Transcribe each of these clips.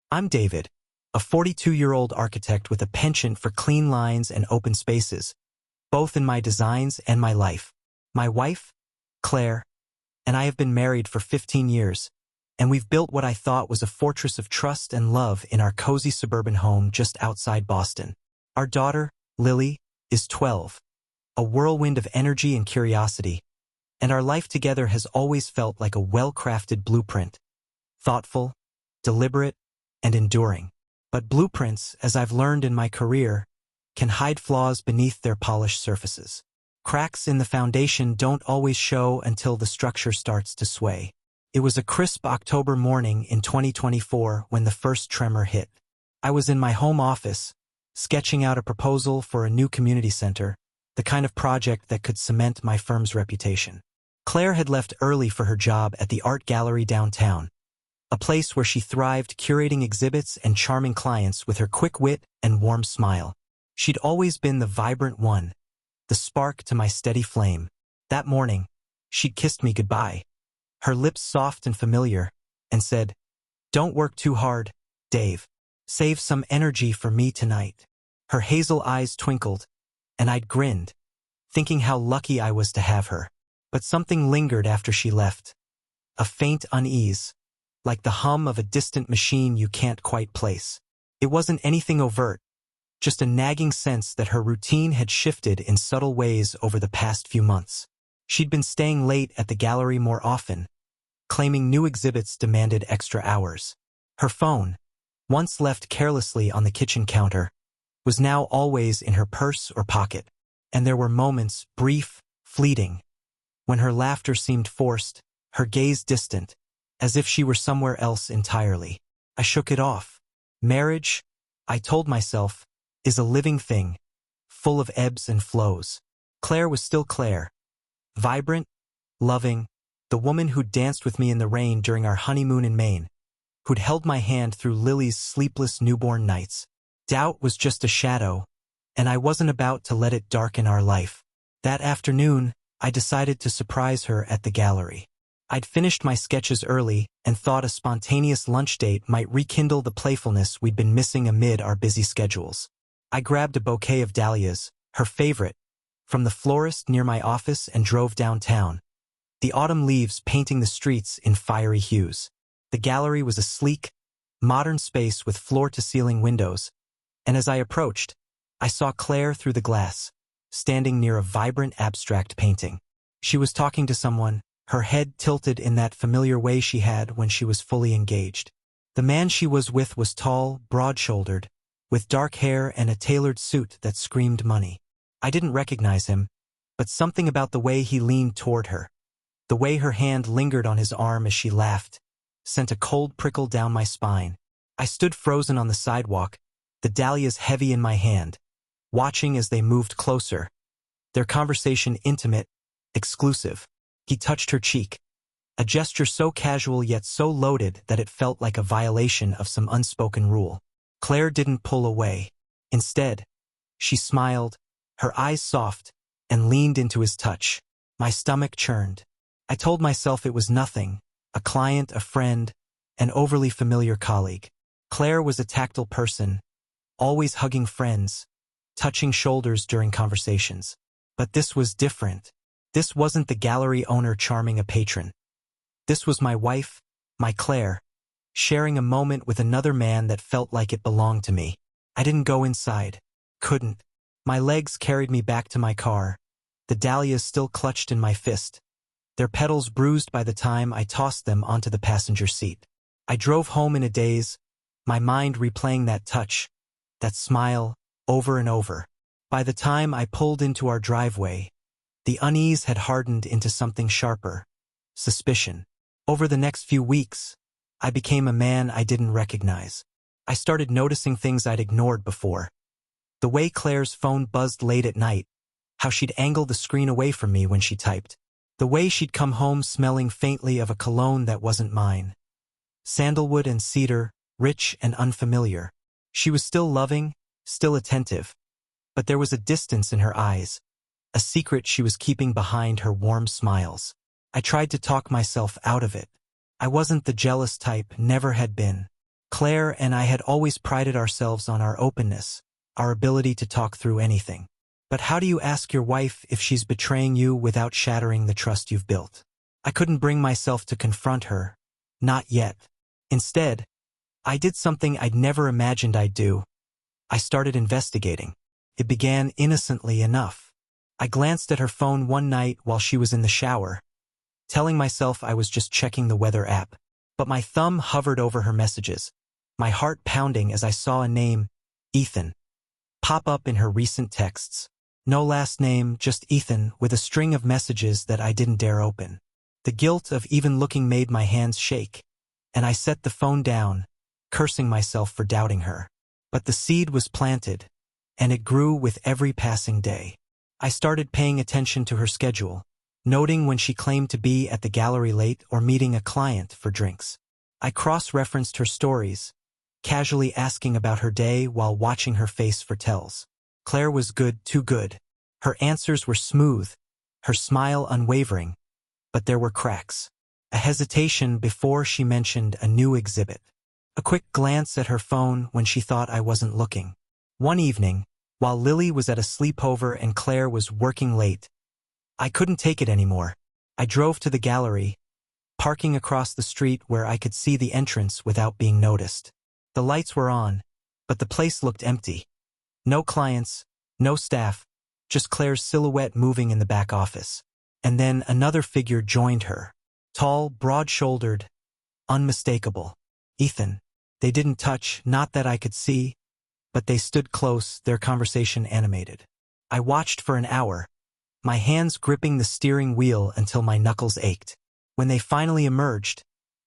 I'm David, a 42-year-old architect with a penchant for clean lines and open spaces, both in my designs and my life. My wife, Claire, and I have been married for 15 years, and we've built what I thought was a fortress of trust and love in our cozy suburban home just outside Boston. Our daughter, Lily, is 12, a whirlwind of energy and curiosity, and our life together has always felt like a well-crafted blueprint, thoughtful, deliberate, and enduring. But blueprints, as I've learned in my career, can hide flaws beneath their polished surfaces. Cracks in the foundation don't always show until the structure starts to sway. It was a crisp October morning in 2024 when the first tremor hit. I was in my home office, sketching out a proposal for a new community center, the kind of project that could cement my firm's reputation. Claire had left early for her job at the art gallery downtown, a place where she thrived curating exhibits and charming clients with her quick wit and warm smile. She'd always been the vibrant one, the spark to my steady flame. That morning, she'd kissed me goodbye, her lips soft and familiar, and said, "Don't work too hard, Dave. Save some energy for me tonight." Her hazel eyes twinkled, and I'd grinned, thinking how lucky I was to have her. But something lingered after she left. A faint unease, like the hum of a distant machine you can't quite place. It wasn't anything overt, just a nagging sense that her routine had shifted in subtle ways over the past few months. She'd been staying late at the gallery more often, claiming new exhibits demanded extra hours. Her phone, once left carelessly on the kitchen counter, was now always in her purse or pocket. And there were moments, brief, fleeting, when her laughter seemed forced, her gaze distant, as if she were somewhere else entirely. I shook it off. Marriage, I told myself, is a living thing, full of ebbs and flows. Claire was still Claire, vibrant, loving, the woman who'd danced with me in the rain during our honeymoon in Maine, who'd held my hand through Lily's sleepless newborn nights. Doubt was just a shadow, and I wasn't about to let it darken our life. That afternoon, I decided to surprise her at the gallery. I'd finished my sketches early and thought a spontaneous lunch date might rekindle the playfulness we'd been missing amid our busy schedules. I grabbed a bouquet of dahlias, her favorite, from the florist near my office and drove downtown, the autumn leaves painting the streets in fiery hues. The gallery was a sleek, modern space with floor-to-ceiling windows, and as I approached, I saw Claire through the glass, standing near a vibrant abstract painting. She was talking to someone, her head tilted in that familiar way she had when she was fully engaged. The man she was with was tall, broad-shouldered, with dark hair and a tailored suit that screamed money. I didn't recognize him, but something about the way he leaned toward her, the way her hand lingered on his arm as she laughed, sent a cold prickle down my spine. I stood frozen on the sidewalk, the dahlias heavy in my hand, watching as they moved closer, their conversation intimate, exclusive. He touched her cheek, a gesture so casual yet so loaded that it felt like a violation of some unspoken rule. Claire didn't pull away. Instead, she smiled, her eyes soft, and leaned into his touch. My stomach churned. I told myself it was nothing, a client, a friend, an overly familiar colleague. Claire was a tactile person, always hugging friends, touching shoulders during conversations. But this was different. This wasn't the gallery owner charming a patron. This was my wife, my Claire, sharing a moment with another man that felt like it belonged to me. I didn't go inside. Couldn't. My legs carried me back to my car, the dahlias still clutched in my fist, their petals bruised by the time I tossed them onto the passenger seat. I drove home in a daze, my mind replaying that touch, that smile, over and over. By the time I pulled into our driveway, the unease had hardened into something sharper, suspicion. Over the next few weeks, I became a man I didn't recognize. I started noticing things I'd ignored before. The way Claire's phone buzzed late at night, how she'd angle the screen away from me when she typed, the way she'd come home smelling faintly of a cologne that wasn't mine. Sandalwood and cedar, rich and unfamiliar. She was still loving, still attentive, but there was a distance in her eyes, a secret she was keeping behind her warm smiles. I tried to talk myself out of it. I wasn't the jealous type, never had been. Claire and I had always prided ourselves on our openness, our ability to talk through anything. But how do you ask your wife if she's betraying you without shattering the trust you've built? I couldn't bring myself to confront her. Not yet. Instead, I did something I'd never imagined I'd do. I started investigating. It began innocently enough. I glanced at her phone one night while she was in the shower, telling myself I was just checking the weather app. But my thumb hovered over her messages, my heart pounding as I saw a name, Ethan, pop up in her recent texts. No last name, just Ethan, with a string of messages that I didn't dare open. The guilt of even looking made my hands shake, and I set the phone down, cursing myself for doubting her. But the seed was planted, and it grew with every passing day. I started paying attention to her schedule, noting when she claimed to be at the gallery late or meeting a client for drinks. I cross-referenced her stories, casually asking about her day while watching her face for tells. Claire was good, too good. Her answers were smooth, her smile unwavering, but there were cracks. A hesitation before she mentioned a new exhibit. A quick glance at her phone when she thought I wasn't looking. One evening, while Lily was at a sleepover and Claire was working late, I couldn't take it anymore. I drove to the gallery, parking across the street where I could see the entrance without being noticed. The lights were on, but the place looked empty. No clients, no staff, just Claire's silhouette moving in the back office. And then another figure joined her. Tall, broad-shouldered, unmistakable. Ethan. They didn't touch, not that I could see, but they stood close, their conversation animated. I watched for an hour, my hands gripping the steering wheel until my knuckles ached. When they finally emerged,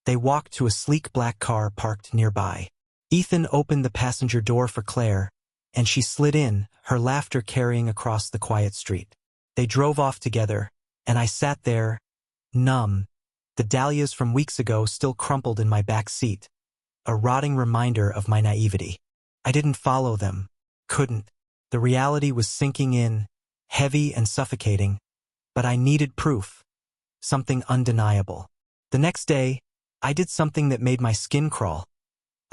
they walked to a sleek black car parked nearby. Ethan opened the passenger door for Claire, and she slid in, her laughter carrying across the quiet street. They drove off together, and I sat there, numb, the dahlias from weeks ago still crumpled in my back seat, a rotting reminder of my naivety. I didn't follow them, couldn't. The reality was sinking in, heavy and suffocating, but I needed proof, something undeniable. The next day, I did something that made my skin crawl.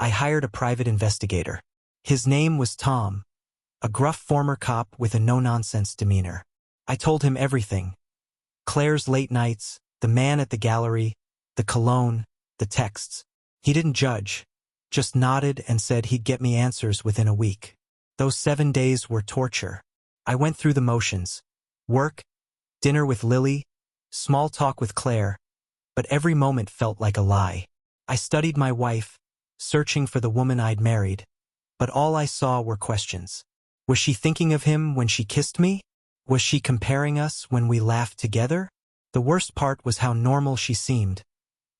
I hired a private investigator. His name was Tom, a gruff former cop with a no-nonsense demeanor. I told him everything. Claire's late nights, the man at the gallery, the cologne, the texts. He didn't judge, just nodded and said he'd get me answers within a week. Those 7 days were torture. I went through the motions. Work, dinner with Lily, small talk with Claire, but every moment felt like a lie. I studied my wife, searching for the woman I'd married, but all I saw were questions. Was she thinking of him when she kissed me? Was she comparing us when we laughed together? The worst part was how normal she seemed,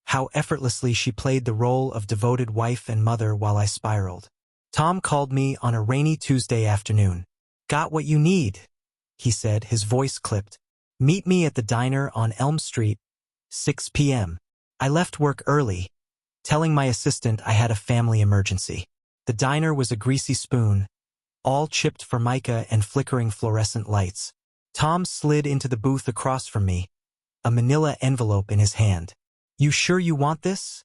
how effortlessly she played the role of devoted wife and mother while I spiraled. Tom called me on a rainy Tuesday afternoon. "Got what you need," he said, his voice clipped. "Meet me at the diner on Elm Street, 6 p.m. I left work early, telling my assistant I had a family emergency. The diner was a greasy spoon, all chipped formica and flickering fluorescent lights. Tom slid into the booth across from me, a manila envelope in his hand. "You sure you want this?"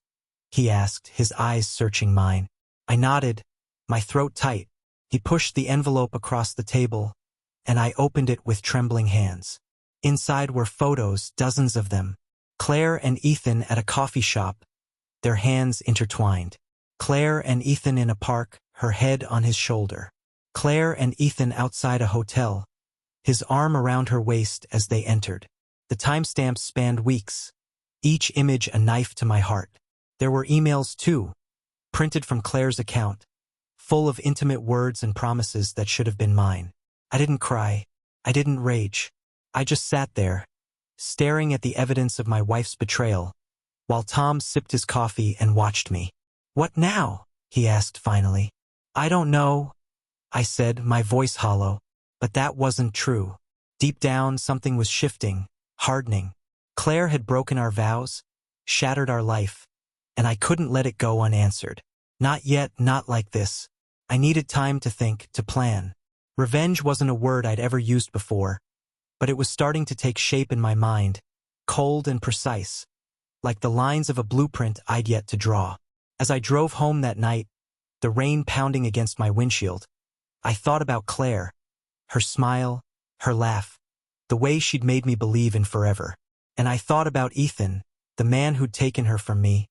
he asked, his eyes searching mine. I nodded, my throat tight. He pushed the envelope across the table, and I opened it with trembling hands. Inside were photos, dozens of them. Claire and Ethan at a coffee shop, their hands intertwined. Claire and Ethan in a park, her head on his shoulder. Claire and Ethan outside a hotel, his arm around her waist as they entered. The timestamps spanned weeks, each image a knife to my heart. There were emails too, printed from Claire's account, full of intimate words and promises that should have been mine. I didn't cry. I didn't rage. I just sat there, staring at the evidence of my wife's betrayal, while Tom sipped his coffee and watched me. "What now?" he asked finally. "I don't know," I said, my voice hollow. But that wasn't true. Deep down, something was shifting, hardening. Claire had broken our vows, shattered our life, and I couldn't let it go unanswered. Not yet, not like this. I needed time to think, to plan. Revenge wasn't a word I'd ever used before, but it was starting to take shape in my mind, cold and precise, like the lines of a blueprint I'd yet to draw. As I drove home that night, the rain pounding against my windshield, I thought about Claire, her smile, her laugh, the way she'd made me believe in forever. And I thought about Ethan, the man who'd taken her from me,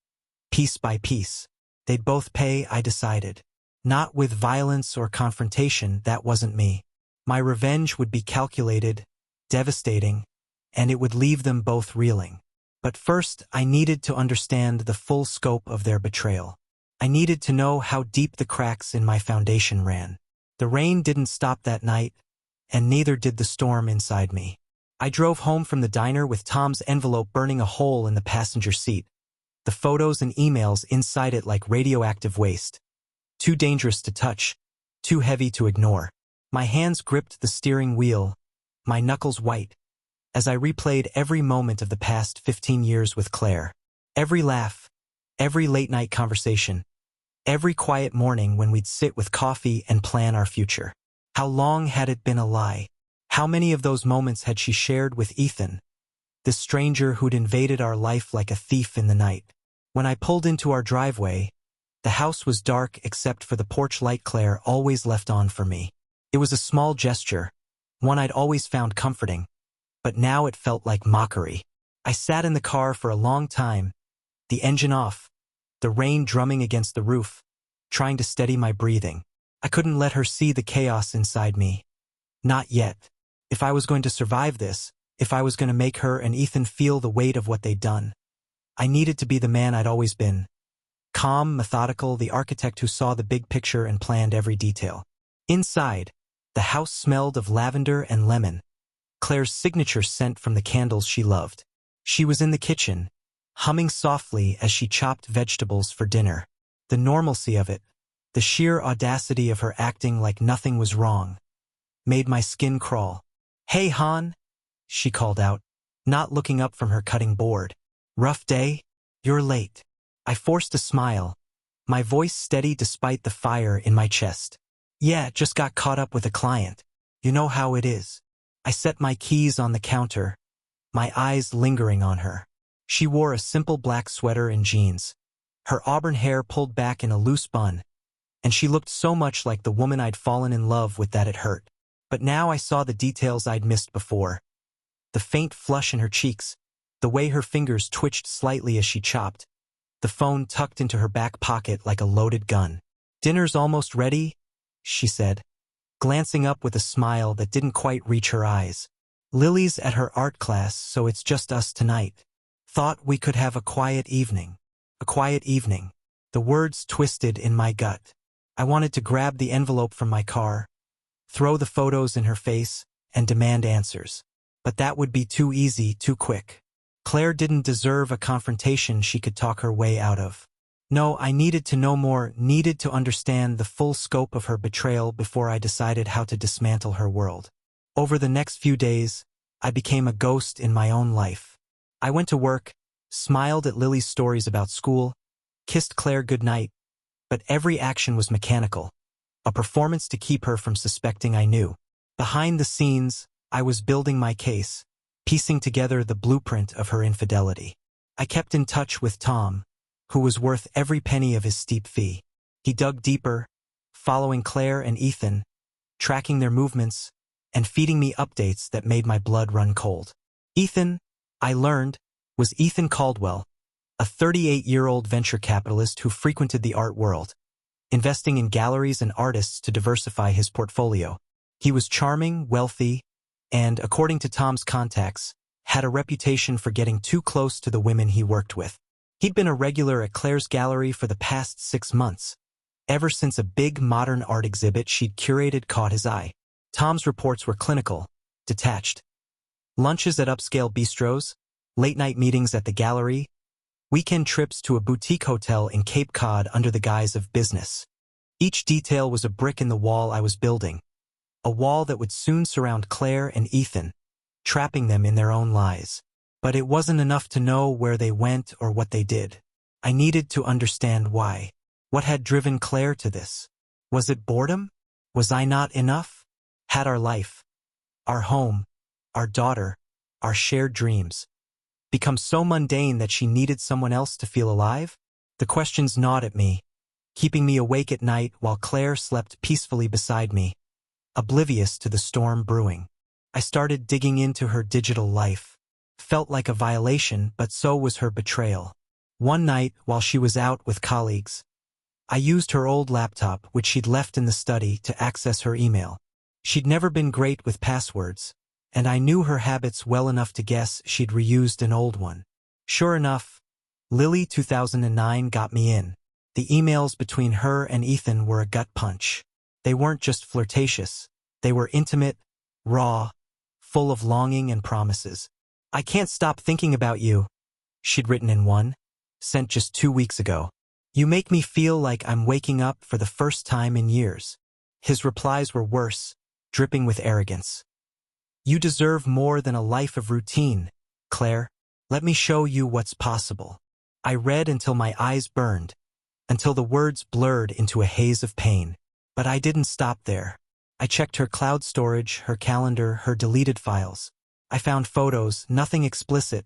piece by piece. They'd both pay, I decided. Not with violence or confrontation, that wasn't me. My revenge would be calculated, devastating, and it would leave them both reeling. But first, I needed to understand the full scope of their betrayal. I needed to know how deep the cracks in my foundation ran. The rain didn't stop that night, and neither did the storm inside me. I drove home from the diner with Tom's envelope burning a hole in the passenger seat, the photos and emails inside it like radioactive waste. Too dangerous to touch, too heavy to ignore. My hands gripped the steering wheel, my knuckles white, as I replayed every moment of the past 15 years with Claire. Every laugh, every late-night conversation, every quiet morning when we'd sit with coffee and plan our future. How long had it been a lie? How many of those moments had she shared with Ethan, this stranger who'd invaded our life like a thief in the night? When I pulled into our driveway, the house was dark except for the porch light Claire always left on for me. It was a small gesture, one I'd always found comforting, but now it felt like mockery. I sat in the car for a long time, the engine off, the rain drumming against the roof, trying to steady my breathing. I couldn't let her see the chaos inside me. Not yet. If I was going to survive this, if I was going to make her and Ethan feel the weight of what they'd done, I needed to be the man I'd always been. Calm, methodical, the architect who saw the big picture and planned every detail. Inside, the house smelled of lavender and lemon, Claire's signature scent from the candles she loved. She was in the kitchen, humming softly as she chopped vegetables for dinner. The normalcy of it, the sheer audacity of her acting like nothing was wrong, made my skin crawl. "Hey, Han," she called out, not looking up from her cutting board. "Rough day? You're late." I forced a smile, my voice steady despite the fire in my chest. "Yeah, just got caught up with a client. You know how it is." I set my keys on the counter, my eyes lingering on her. She wore a simple black sweater and jeans, her auburn hair pulled back in a loose bun, and she looked so much like the woman I'd fallen in love with that it hurt. But now I saw the details I'd missed before. The faint flush in her cheeks, the way her fingers twitched slightly as she chopped, the phone tucked into her back pocket like a loaded gun. "Dinner's almost ready," she said, glancing up with a smile that didn't quite reach her eyes. "Lily's at her art class, so it's just us tonight. Thought we could have a quiet evening." A quiet evening. The words twisted in my gut. I wanted to grab the envelope from my car, throw the photos in her face, and demand answers. But that would be too easy, too quick. Claire didn't deserve a confrontation she could talk her way out of. No, I needed to know more, needed to understand the full scope of her betrayal before I decided how to dismantle her world. Over the next few days, I became a ghost in my own life. I went to work, smiled at Lily's stories about school, kissed Claire goodnight, but every action was mechanical, a performance to keep her from suspecting I knew. Behind the scenes, I was building my case, piecing together the blueprint of her infidelity. I kept in touch with Tom, who was worth every penny of his steep fee. He dug deeper, following Claire and Ethan, tracking their movements, and feeding me updates that made my blood run cold. Ethan, I learned, was Ethan Caldwell, a 38-year-old venture capitalist who frequented the art world, investing in galleries and artists to diversify his portfolio. He was charming, wealthy, and, according to Tom's contacts, had a reputation for getting too close to the women he worked with. He'd been a regular at Claire's gallery for the past 6 months, ever since a big modern art exhibit she'd curated caught his eye. Tom's reports were clinical, detached. Lunches at upscale bistros, late-night meetings at the gallery, weekend trips to a boutique hotel in Cape Cod under the guise of business. Each detail was a brick in the wall I was building, a wall that would soon surround Claire and Ethan, trapping them in their own lies. But it wasn't enough to know where they went or what they did. I needed to understand why. What had driven Claire to this? Was it boredom? Was I not enough? Had our life, our home, our daughter, our shared dreams become so mundane that she needed someone else to feel alive? The questions gnawed at me, keeping me awake at night while Claire slept peacefully beside me, oblivious to the storm brewing. I started digging into her digital life. Felt like a violation, but so was her betrayal. One night, while she was out with colleagues, I used her old laptop, which she'd left in the study, to access her email. She'd never been great with passwords, and I knew her habits well enough to guess she'd reused an old one. Sure enough, Lily 2009 got me in. The emails between her and Ethan were a gut punch. They weren't just flirtatious. They were intimate, raw, full of longing and promises. "I can't stop thinking about you," she'd written in one, sent just 2 weeks ago. "You make me feel like I'm waking up for the first time in years." His replies were worse, dripping with arrogance. "You deserve more than a life of routine, Claire. Let me show you what's possible." I read until my eyes burned, until the words blurred into a haze of pain. But I didn't stop there. I checked her cloud storage, her calendar, her deleted files. I found photos, nothing explicit,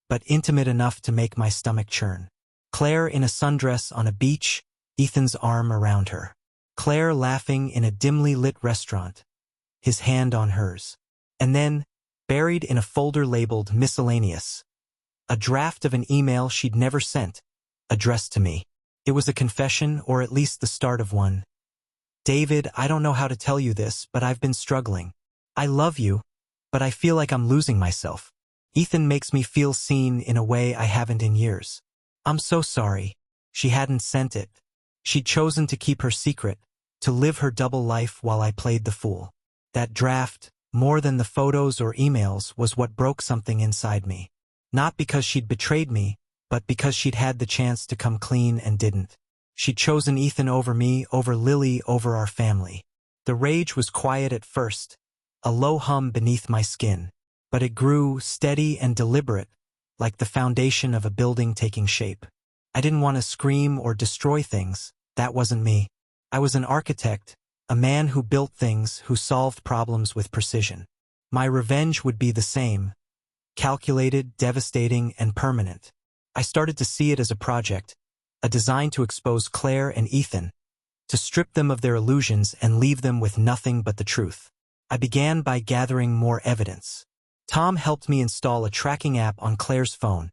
but intimate enough to make my stomach churn. Claire in a sundress on a beach, Ethan's arm around her. Claire laughing in a dimly lit restaurant, his hand on hers. And then, buried in a folder labeled miscellaneous, a draft of an email she'd never sent, addressed to me. It was a confession, or at least the start of one. "David, I don't know how to tell you this, but I've been struggling. I love you, but I feel like I'm losing myself. Ethan makes me feel seen in a way I haven't in years. I'm so sorry." She hadn't sent it. She'd chosen to keep her secret, to live her double life while I played the fool. That draft, more than the photos or emails, was what broke something inside me. Not because she'd betrayed me, but because she'd had the chance to come clean and didn't. She'd chosen Ethan over me, over Lily, over our family. The rage was quiet at first, a low hum beneath my skin, but it grew steady and deliberate, like the foundation of a building taking shape. I didn't want to scream or destroy things. That wasn't me. I was an architect, a man who built things, who solved problems with precision. My revenge would be the same, calculated, devastating, and permanent. I started to see it as a project, a design to expose Claire and Ethan, to strip them of their illusions and leave them with nothing but the truth. I began by gathering more evidence. Tom helped me install a tracking app on Claire's phone,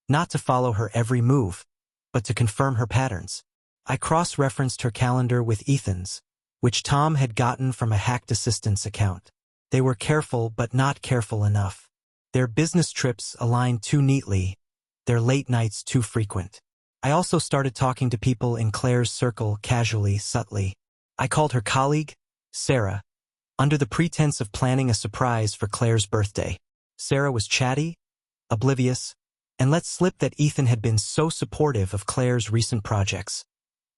not to follow her every move, but to confirm her patterns. I cross-referenced her calendar with Ethan's, which Tom had gotten from a hacked assistant's account. They were careful, but not careful enough. Their business trips aligned too neatly, their late nights too frequent. I also started talking to people in Claire's circle casually, subtly. I called her colleague, Sarah, under the pretense of planning a surprise for Claire's birthday. Sarah was chatty, oblivious, and let slip that Ethan had been so supportive of Claire's recent projects,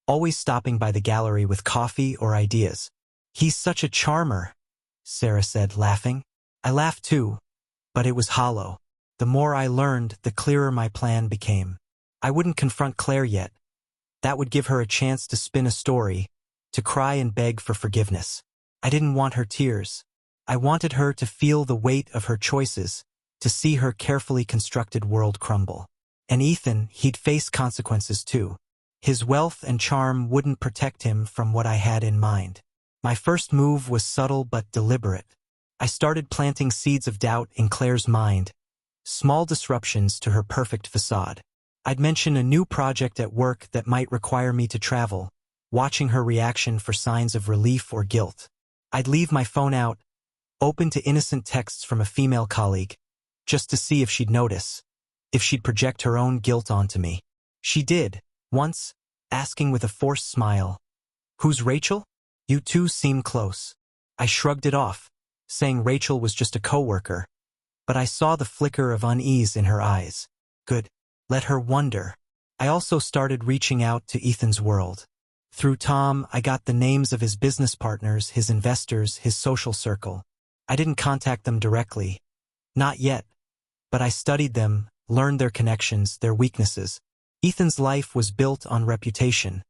always stopping by the gallery with coffee or ideas. "He's such a charmer," Sarah said, laughing. I laughed too, but it was hollow. The more I learned, the clearer my plan became. I wouldn't confront Claire yet. That would give her a chance to spin a story, to cry and beg for forgiveness. I didn't want her tears. I wanted her to feel the weight of her choices, to see her carefully constructed world crumble. And Ethan, he'd face consequences too. His wealth and charm wouldn't protect him from what I had in mind. My first move was subtle but deliberate. I started planting seeds of doubt in Claire's mind, small disruptions to her perfect facade. I'd mention a new project at work that might require me to travel, watching her reaction for signs of relief or guilt. I'd leave my phone out, open to innocent texts from a female colleague, just to see if she'd notice, if she'd project her own guilt onto me. She did, once, asking with a forced smile, "Who's Rachel? You two seem close." I shrugged it off, saying Rachel was just a coworker, but I saw the flicker of unease in her eyes. Good. Let her wonder. I also started reaching out to Ethan's world. Through Tom, I got the names of his business partners, his investors, his social circle. I didn't contact them directly. Not yet. But I studied them, learned their connections, their weaknesses. Ethan's life was built on reputation,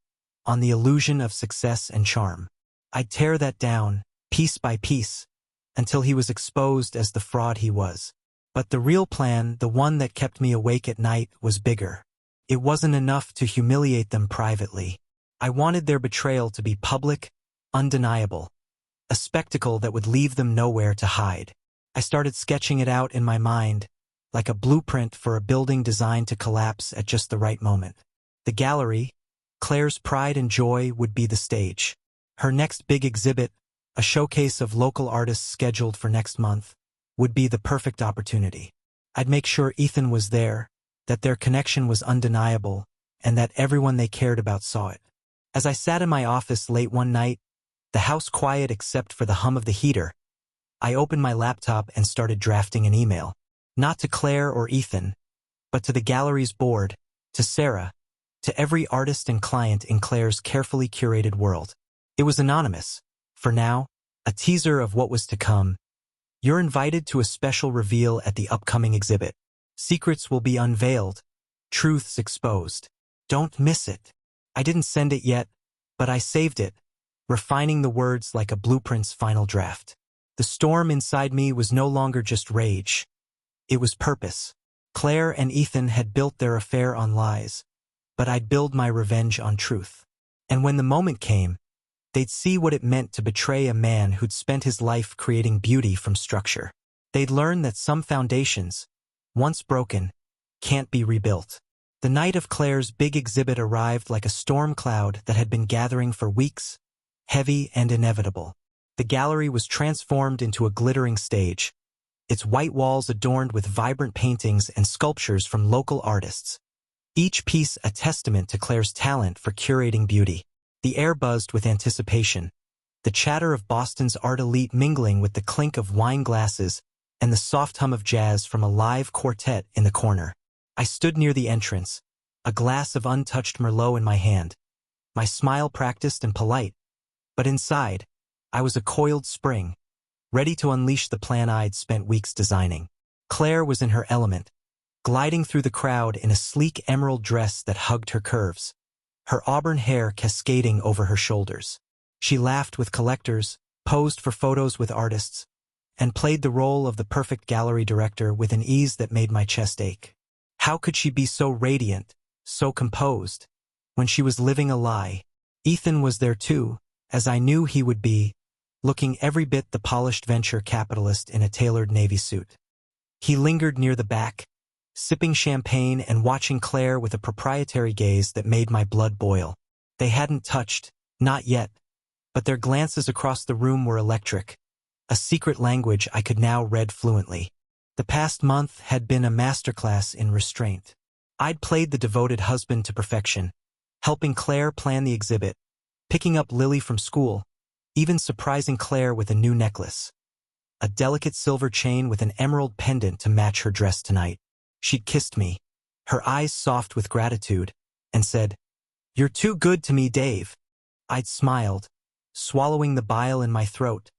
on the illusion of success and charm. I'd tear that down, piece by piece, until he was exposed as the fraud he was. But the real plan, the one that kept me awake at night, was bigger. It wasn't enough to humiliate them privately. I wanted their betrayal to be public, undeniable, a spectacle that would leave them nowhere to hide. I started sketching it out in my mind, like a blueprint for a building designed to collapse at just the right moment. The gallery, Claire's pride and joy, would be the stage. Her next big exhibit, a showcase of local artists scheduled for next month, would be the perfect opportunity. I'd make sure Ethan was there, that their connection was undeniable, and that everyone they cared about saw it. As I sat in my office late one night, the house quiet except for the hum of the heater, I opened my laptop and started drafting an email. Not to Claire or Ethan, but to the gallery's board, to Sarah, to every artist and client in Claire's carefully curated world. It was anonymous. For now, a teaser of what was to come. You're invited to a special reveal at the upcoming exhibit. Secrets will be unveiled, truths exposed. Don't miss it. I didn't send it yet, but I saved it, refining the words like a blueprint's final draft. The storm inside me was no longer just rage. It was purpose. Claire and Ethan had built their affair on lies, but I'd build my revenge on truth. And when the moment came, they'd see what it meant to betray a man who'd spent his life creating beauty from structure. They'd learn that some foundations, once broken, can't be rebuilt. The night of Claire's big exhibit arrived like a storm cloud that had been gathering for weeks, heavy and inevitable. The gallery was transformed into a glittering stage, its white walls adorned with vibrant paintings and sculptures from local artists, each piece a testament to Claire's talent for curating beauty. The air buzzed with anticipation, the chatter of Boston's art elite mingling with the clink of wine glasses and the soft hum of jazz from a live quartet in the corner. I stood near the entrance, a glass of untouched Merlot in my hand, my smile practiced and polite, but inside, I was a coiled spring, ready to unleash the plan I'd spent weeks designing. Claire was in her element, gliding through the crowd in a sleek emerald dress that hugged her curves, her auburn hair cascading over her shoulders. She laughed with collectors, posed for photos with artists, and played the role of the perfect gallery director with an ease that made my chest ache. How could she be so radiant, so composed, when she was living a lie? Ethan was there too, as I knew he would be, looking every bit the polished venture capitalist in a tailored navy suit. He lingered near the back, sipping champagne and watching Claire with a proprietary gaze that made my blood boil. They hadn't touched, not yet, but their glances across the room were electric, a secret language I could now read fluently. The past month had been a masterclass in restraint. I'd played the devoted husband to perfection, helping Claire plan the exhibit, picking up Lily from school, even surprising Claire with a new necklace, a delicate silver chain with an emerald pendant to match her dress tonight. She'd kissed me, her eyes soft with gratitude, and said, "You're too good to me, Dave." I'd smiled, swallowing the bile in my throat,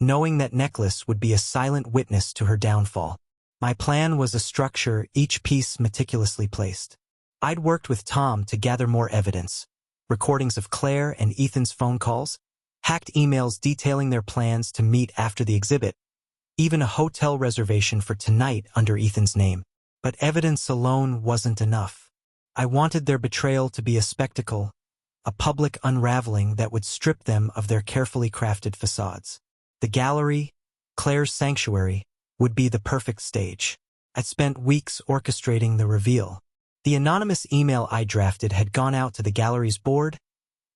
knowing that necklace would be a silent witness to her downfall. My plan was a structure, each piece meticulously placed. I'd worked with Tom to gather more evidence, recordings of Claire and Ethan's phone calls, hacked emails detailing their plans to meet after the exhibit, even a hotel reservation for tonight under Ethan's name. But evidence alone wasn't enough. I wanted their betrayal to be a spectacle, a public unraveling that would strip them of their carefully crafted facades. The gallery, Claire's sanctuary, would be the perfect stage. I'd spent weeks orchestrating the reveal. The anonymous email I drafted had gone out to the gallery's board,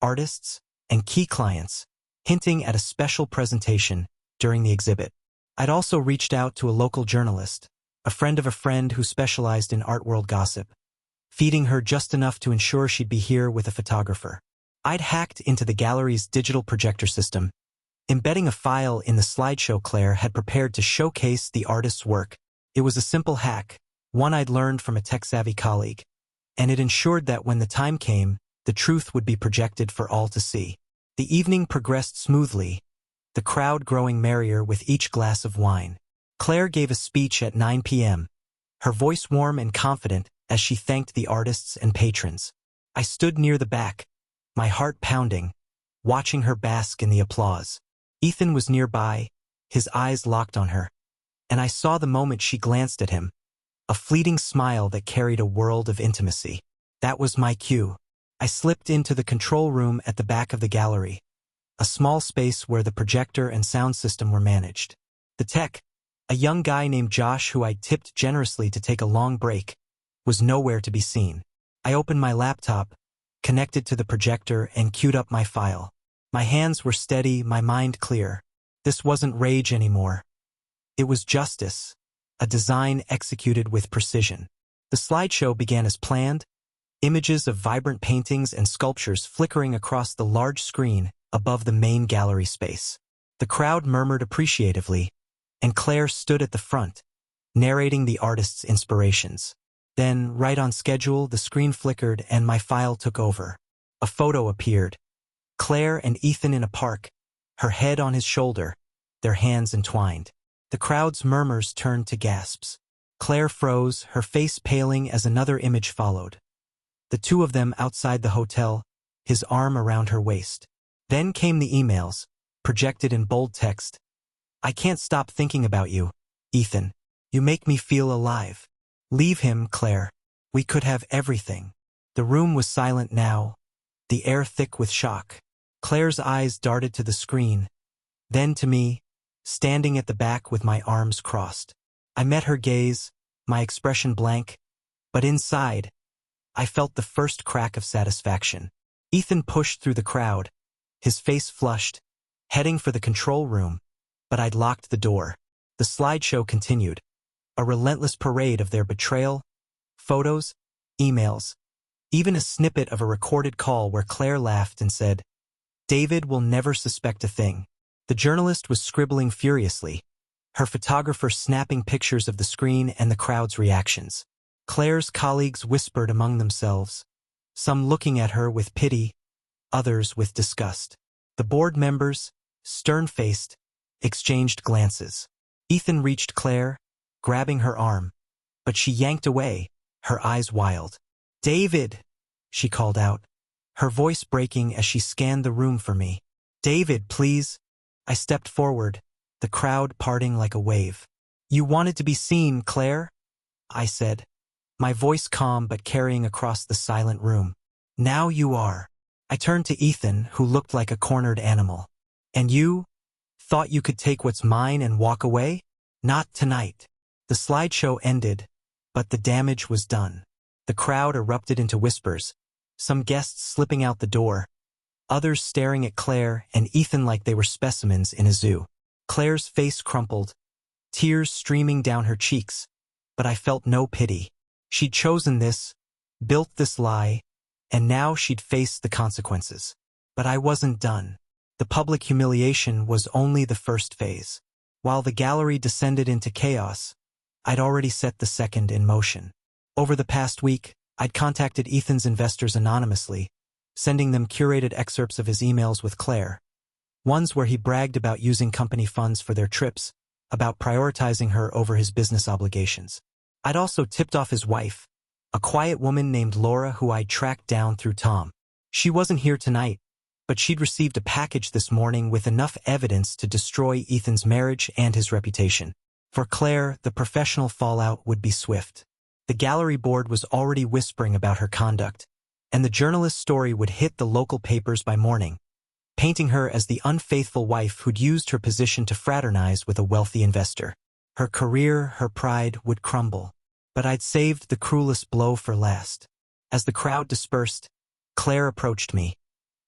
artists, and key clients, hinting at a special presentation during the exhibit. I'd also reached out to a local journalist, a friend of a friend who specialized in art world gossip, feeding her just enough to ensure she'd be here with a photographer. I'd hacked into the gallery's digital projector system, embedding a file in the slideshow Claire had prepared to showcase the artist's work. It was a simple hack, one I'd learned from a tech-savvy colleague, and it ensured that when the time came, the truth would be projected for all to see. The evening progressed smoothly, the crowd growing merrier with each glass of wine. Claire gave a speech at 9 p.m., her voice warm and confident as she thanked the artists and patrons. I stood near the back, my heart pounding, watching her bask in the applause. Ethan was nearby, his eyes locked on her, and I saw the moment she glanced at him, a fleeting smile that carried a world of intimacy. That was my cue. I slipped into the control room at the back of the gallery, a small space where the projector and sound system were managed. The tech, a young guy named Josh who I tipped generously to take a long break, was nowhere to be seen. I opened my laptop, connected to the projector, and queued up my file. My hands were steady, my mind clear. This wasn't rage anymore. It was justice, a design executed with precision. The slideshow began as planned, images of vibrant paintings and sculptures flickering across the large screen above the main gallery space. The crowd murmured appreciatively, and Claire stood at the front, narrating the artist's inspirations. Then, right on schedule, the screen flickered and my file took over. A photo appeared. Claire and Ethan in a park, her head on his shoulder, their hands entwined. The crowd's murmurs turned to gasps. Claire froze, her face paling as another image followed. The two of them outside the hotel, his arm around her waist. Then came the emails, projected in bold text. "I can't stop thinking about you, Ethan. You make me feel alive. Leave him, Claire. We could have everything." The room was silent now, the air thick with shock. Claire's eyes darted to the screen, then to me, standing at the back with my arms crossed. I met her gaze, my expression blank, but inside, I felt the first crack of satisfaction. Ethan pushed through the crowd, his face flushed, heading for the control room, but I'd locked the door. The slideshow continued, a relentless parade of their betrayal, photos, emails, even a snippet of a recorded call where Claire laughed and said, "David will never suspect a thing." The journalist was scribbling furiously, her photographer snapping pictures of the screen and the crowd's reactions. Claire's colleagues whispered among themselves, some looking at her with pity, others with disgust. The board members, stern-faced, exchanged glances. Ethan reached Claire, grabbing her arm, but she yanked away, her eyes wild. "David!" she called out, her voice breaking as she scanned the room for me. "David, please." I stepped forward, the crowd parting like a wave. "You wanted to be seen, Claire?" I said, my voice calm but carrying across the silent room. "Now you are." I turned to Ethan, who looked like a cornered animal. "And you? Thought you could take what's mine and walk away? Not tonight." The slideshow ended, but the damage was done. The crowd erupted into whispers, some guests slipping out the door, others staring at Claire and Ethan like they were specimens in a zoo. Claire's face crumpled, tears streaming down her cheeks, but I felt no pity. She'd chosen this, built this lie, and now she'd face the consequences. But I wasn't done. The public humiliation was only the first phase. While the gallery descended into chaos, I'd already set the second in motion. Over the past week, I'd contacted Ethan's investors anonymously, sending them curated excerpts of his emails with Claire. Ones where he bragged about using company funds for their trips, about prioritizing her over his business obligations. I'd also tipped off his wife, a quiet woman named Laura who I'd tracked down through Tom. She wasn't here tonight, but she'd received a package this morning with enough evidence to destroy Ethan's marriage and his reputation. For Claire, the professional fallout would be swift. The gallery board was already whispering about her conduct, and the journalist's story would hit the local papers by morning, painting her as the unfaithful wife who'd used her position to fraternize with a wealthy investor. Her career, her pride would crumble. But I'd saved the cruelest blow for last. As the crowd dispersed, Claire approached me,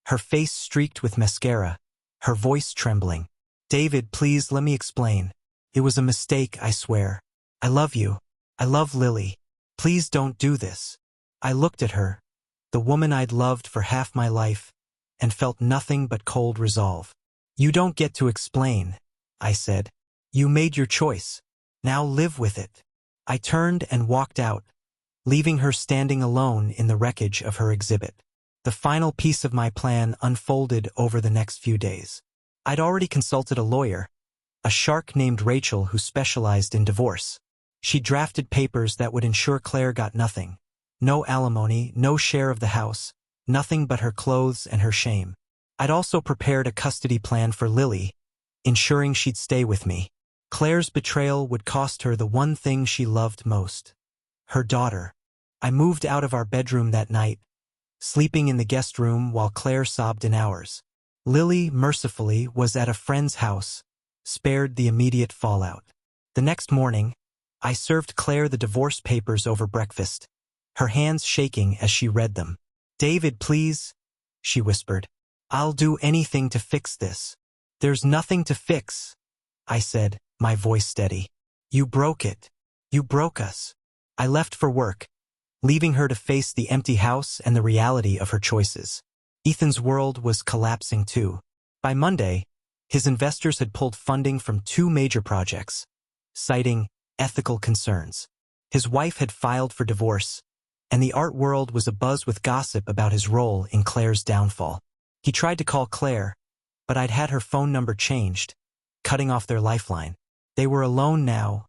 her face streaked with mascara, her voice trembling. "David, please let me explain. It was a mistake, I swear. I love you. I love Lily. Please don't do this." I looked at her, the woman I'd loved for half my life, and felt nothing but cold resolve. "You don't get to explain," I said. "You made your choice. Now live with it." I turned and walked out, leaving her standing alone in the wreckage of her exhibit. The final piece of my plan unfolded over the next few days. I'd already consulted a lawyer, a shark named Rachel who specialized in divorce. She drafted papers that would ensure Claire got nothing. No alimony, no share of the house, nothing but her clothes and her shame. I'd also prepared a custody plan for Lily, ensuring she'd stay with me. Claire's betrayal would cost her the one thing she loved most, her daughter. I moved out of our bedroom that night, sleeping in the guest room while Claire sobbed in ours. Lily, mercifully, was at a friend's house, spared the immediate fallout. The next morning, I served Claire the divorce papers over breakfast, her hands shaking as she read them. "David, please," she whispered. "I'll do anything to fix this." "There's nothing to fix," I said, my voice steady. "You broke it. You broke us." I left for work, leaving her to face the empty house and the reality of her choices. Ethan's world was collapsing too. By Monday, his investors had pulled funding from 2 major projects, citing ethical concerns. His wife had filed for divorce, and the art world was abuzz with gossip about his role in Claire's downfall. He tried to call Claire, but I'd had her phone number changed, cutting off their lifeline. They were alone now,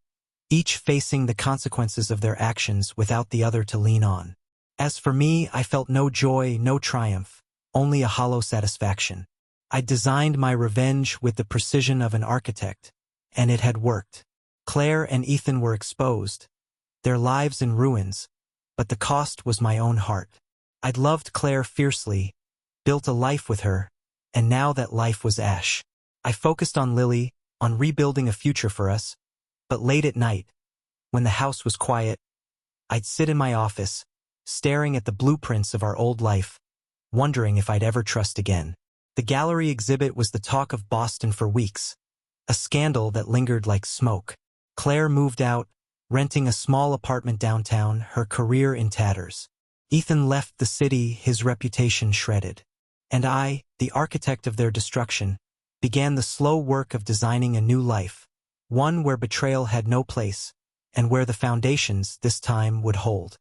each facing the consequences of their actions without the other to lean on. As for me, I felt no joy, no triumph, only a hollow satisfaction. I'd designed my revenge with the precision of an architect, and it had worked. Claire and Ethan were exposed, their lives in ruins, but the cost was my own heart. I'd loved Claire fiercely, built a life with her, and now that life was ash. I focused on Lily, on rebuilding a future for us, but late at night, when the house was quiet, I'd sit in my office, staring at the blueprints of our old life, wondering if I'd ever trust again. The gallery exhibit was the talk of Boston for weeks, a scandal that lingered like smoke. Claire moved out, renting a small apartment downtown, her career in tatters. Ethan left the city, his reputation shredded. And I, the architect of their destruction, began the slow work of designing a new life, one where betrayal had no place, and where the foundations, this time, would hold.